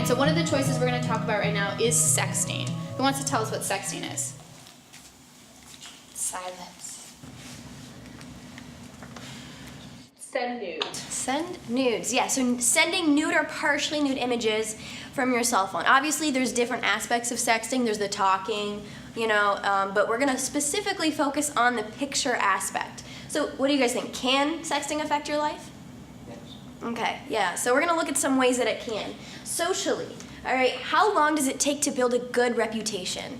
and so one of the choices we're going to talk about right now is sexting. Who wants to tell us what sexting is? Silence. Send nudes. Send nudes, yeah, so sending nude or partially nude images from your cell phone. Obviously, there's different aspects of sexting. There's the talking, but we're gonna specifically focus on the picture aspect. So what do you guys think? Can sexting affect your life? Yes. Okay, yeah, so we're gonna look at some ways that it can. Socially, all right, how long does it take to build a good reputation?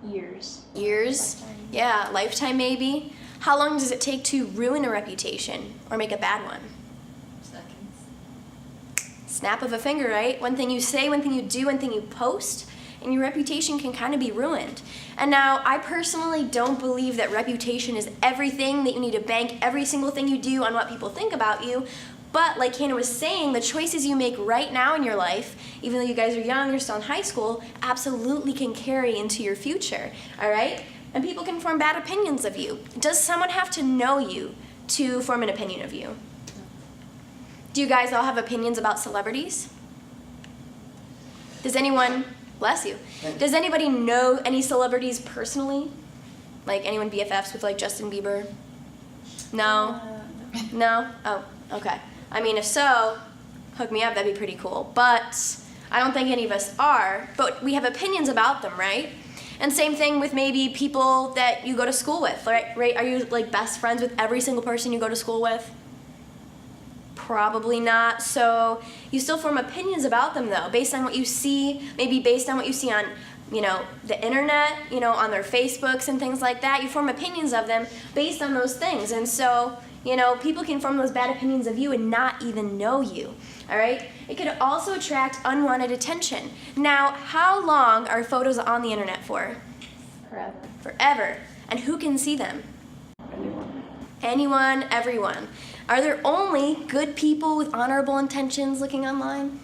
Years. Years? Lifetime. Yeah, lifetime maybe. How long does it take to ruin a reputation or make a bad one? Seconds. Snap of a finger, right? One thing you say, one thing you do, one thing you post, and your reputation can kind of be ruined. And now, I personally don't believe that reputation is everything, that you need to bank every single thing you do on what people think about you. But like Hannah was saying, the choices you make right now in your life, even though you guys are young, you're still in high school, absolutely can carry into your future, all right? And people can form bad opinions of you. Does someone have to know you to form an opinion of you? Do you guys all have opinions about celebrities? Does anyone, bless you, does anybody know any celebrities personally? Like anyone BFFs with like Justin Bieber? No? No? Oh, okay. I mean, if so, hook me up, that'd be pretty cool. But I don't think any of us are, but we have opinions about them, right? And same thing with maybe people that you go to school with, right? Are you like best friends with every single person you go to school with? Probably not. So you still form opinions about them though, based on what you see, maybe based on what you see on, the internet, on their Facebooks and things like that. You form opinions of them based on those things. And so, people can form those bad opinions of you and not even know you, all right? It could also attract unwanted attention. Now, how long are photos on the internet for? Forever. Forever. And who can see them? Anyone. Anyone, everyone. Are there only good people with honorable intentions looking online?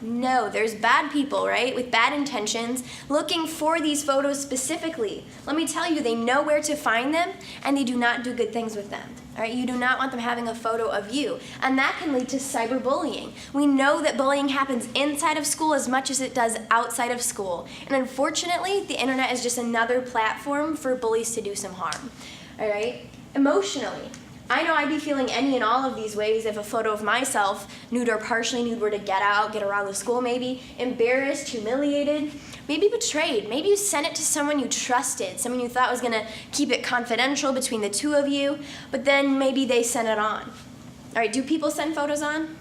No, there's bad people, right, with bad intentions looking for these photos specifically. Let me tell you, they know where to find them, and they do not do good things with them. All right, you do not want them having a photo of you, and that can lead to cyberbullying. We know that bullying happens inside of school as much as it does outside of school, and unfortunately, the internet is just another platform for bullies to do some harm. All right, emotionally. I know I'd be feeling any and all of these ways if a photo of myself, nude or partially nude, were to get around the school maybe, embarrassed, humiliated, maybe betrayed. Maybe you sent it to someone you trusted, someone you thought was gonna keep it confidential between the two of you, but then maybe they sent it on. All right, do people send photos on?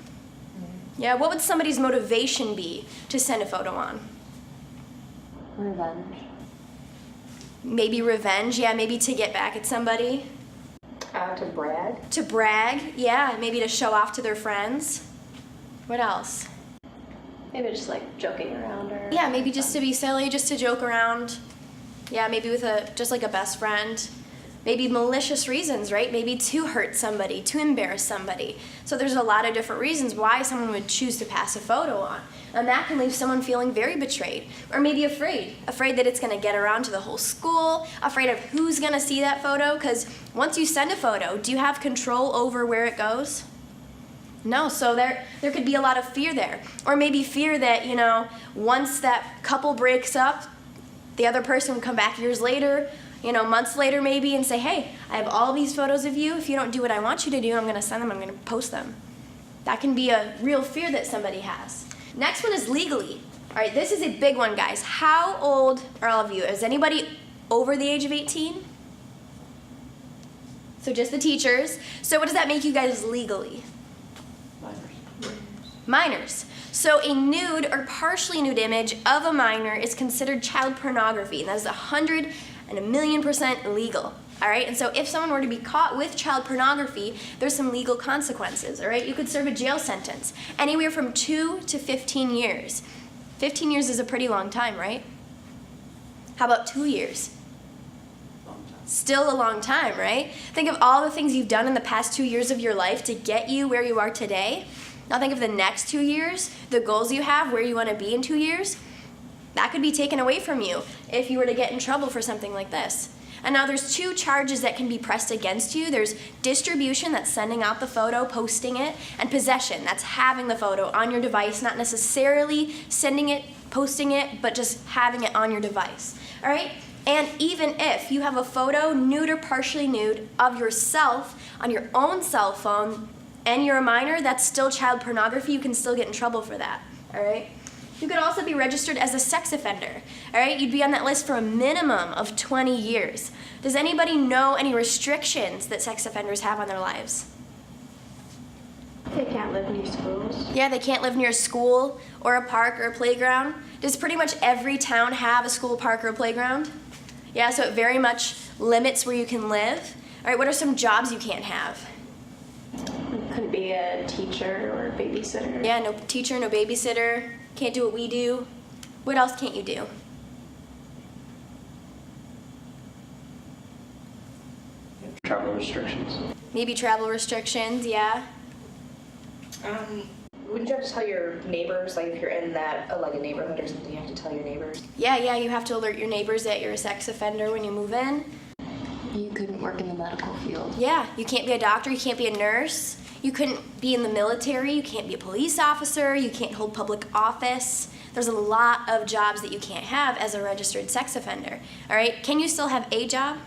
Yeah, what would somebody's motivation be to send a photo on? Revenge. Maybe revenge, yeah, maybe to get back at somebody. To brag. To brag, yeah, maybe to show off to their friends. What else? Maybe just like joking around or. Yeah, maybe just to be silly, just to joke around. Yeah, maybe with just like a best friend. Maybe malicious reasons, right? Maybe to hurt somebody, to embarrass somebody. So there's a lot of different reasons why someone would choose to pass a photo on. And that can leave someone feeling very betrayed, or maybe afraid that it's gonna get around to the whole school, afraid of who's gonna see that photo, because once you send a photo, do you have control over where it goes? No, so there could be a lot of fear there. Or maybe fear that, once that couple breaks up, the other person would come back years later, months later maybe, and say, hey, I have all these photos of you. If you don't do what I want you to do, I'm gonna send them, I'm gonna post them. That can be a real fear that somebody has. Next one is legally. All right, this is a big one, guys. How old are all of you? Is anybody over the age of 18? So just the teachers. So what does that make you guys legally? Minors. So a nude or partially nude image of a minor is considered child pornography, and that is 100% illegal. All right, and so if someone were to be caught with child pornography, there's some legal consequences, all right? You could serve a jail sentence, anywhere from 2 to 15 years. 15 years is a pretty long time, right? How about 2 years? Still a long time, right? Think of all the things you've done in the past 2 years of your life to get you where you are today. Now think of the next 2 years, the goals you have, where you want to be in 2 years. That could be taken away from you if you were to get in trouble for something like this. And now there's two charges that can be pressed against you. There's distribution, that's sending out the photo, posting it, and possession, that's having the photo on your device, not necessarily sending it, posting it, but just having it on your device. All right? And even if you have a photo, nude or partially nude, of yourself on your own cell phone and you're a minor, that's still child pornography. You can still get in trouble for that. All right? You could also be registered as a sex offender. All right? You'd be on that list for a minimum of 20 years. Does anybody know any restrictions that sex offenders have on their lives? They can't live near schools. Yeah, they can't live near a school or a park or a playground. Does pretty much every town have a school, park, or a playground? Yeah, so it very much limits where you can live. All right, what are some jobs you can't have? Couldn't be a teacher or a babysitter. Yeah, no teacher, no babysitter. Can't do what we do. What else can't you do? Travel restrictions. Maybe travel restrictions, yeah. Wouldn't you have to tell your neighbors, like if you're in that, like a neighborhood or something, you have to tell your neighbors? Yeah, you have to alert your neighbors that you're a sex offender when you move in. You couldn't work in the medical field. Yeah, you can't be a doctor, you can't be a nurse, you couldn't be in the military, you can't be a police officer, you can't hold public office. There's a lot of jobs that you can't have as a registered sex offender. All right, can you still have a job?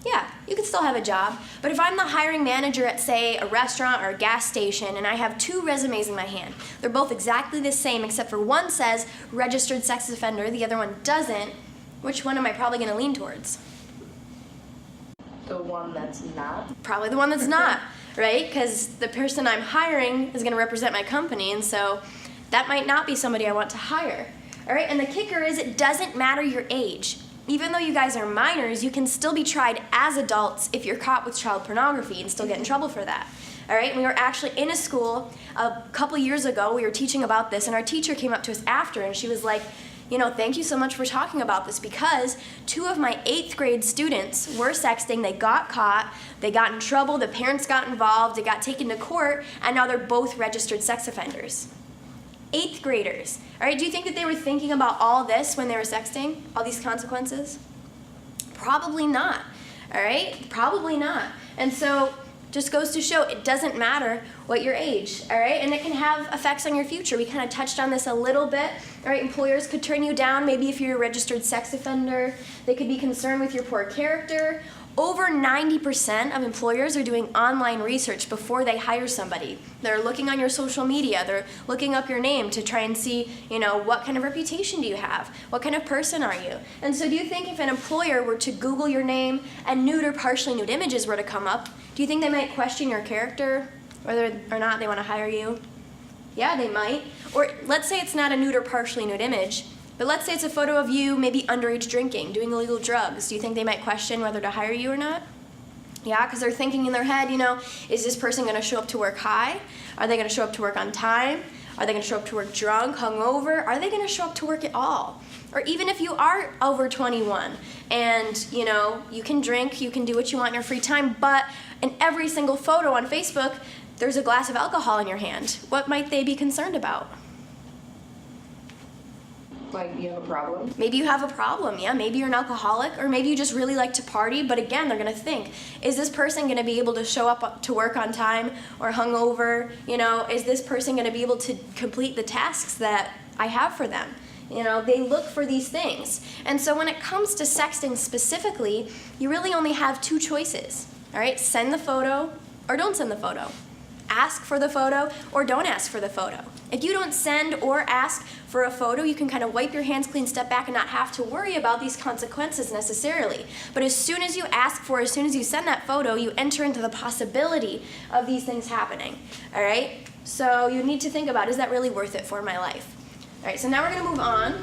Yeah, you can still have a job. But if I'm the hiring manager at, say, a restaurant or a gas station, and I have two resumes in my hand, they're both exactly the same except for one says registered sex offender, the other one doesn't, which one am I probably going to lean towards? The one that's not? Probably the one that's not, right? Because the person I'm hiring is going to represent my company, and so that might not be somebody I want to hire. All right, and the kicker is it doesn't matter your age. Even though you guys are minors, you can still be tried as adults if you're caught with child pornography and still get in trouble for that. All right, we were actually in a school a couple years ago, we were teaching about this, and our teacher came up to us after, and she was like, you know, thank you so much for talking about this, because two of my 8th grade students were sexting, they got caught, they got in trouble, the parents got involved, they got taken to court, and now they're both registered sex offenders. 8th graders. All right, do you think that they were thinking about all this when they were sexting? All these consequences? Probably not. All right, probably not. And so just goes to show it doesn't matter what your age, all right? And it can have effects on your future. We kind of touched on this a little bit. All right, employers could turn you down. Maybe if you're a registered sex offender, they could be concerned with your poor character. Over 90% of employers are doing online research before they hire somebody. They're looking on your social media. They're looking up your name to try and see, you know, what kind of reputation do you have? What kind of person are you? And so do you think if an employer were to Google your name and nude or partially nude images were to come up, do you think they might question your character, whether or not they want to hire you? Yeah, they might. Or let's say it's not a nude or partially nude image, but let's say it's a photo of you maybe underage drinking, doing illegal drugs. Do you think they might question whether to hire you or not? Yeah, because they're thinking in their head, you know, is this person going to show up to work high? Are they going to show up to work on time? Are they going to show up to work drunk, hungover? Are they going to show up to work at all? Or even if you are over 21 and, you know, you can drink, you can do what you want in your free time, but in every single photo on Facebook, there's a glass of alcohol in your hand. What might they be concerned about? Like, you have a problem? Maybe you have a problem, yeah. Maybe you're an alcoholic, or maybe you just really like to party, but again, they're gonna think, is this person gonna be able to show up to work on time or hungover? You know, is this person gonna be able to complete the tasks that I have for them? You know, they look for these things. And so when it comes to sexting specifically, you really only have two choices, all right? Send the photo or don't send the photo. Ask for the photo or don't ask for the photo. If you don't send or ask for a photo, you can kind of wipe your hands clean, step back, and not have to worry about these consequences necessarily. But as soon as you ask for, as soon as you send that photo, you enter into the possibility of these things happening, all right? So you need to think about, is that really worth it for my life? All right, so now we're gonna move on.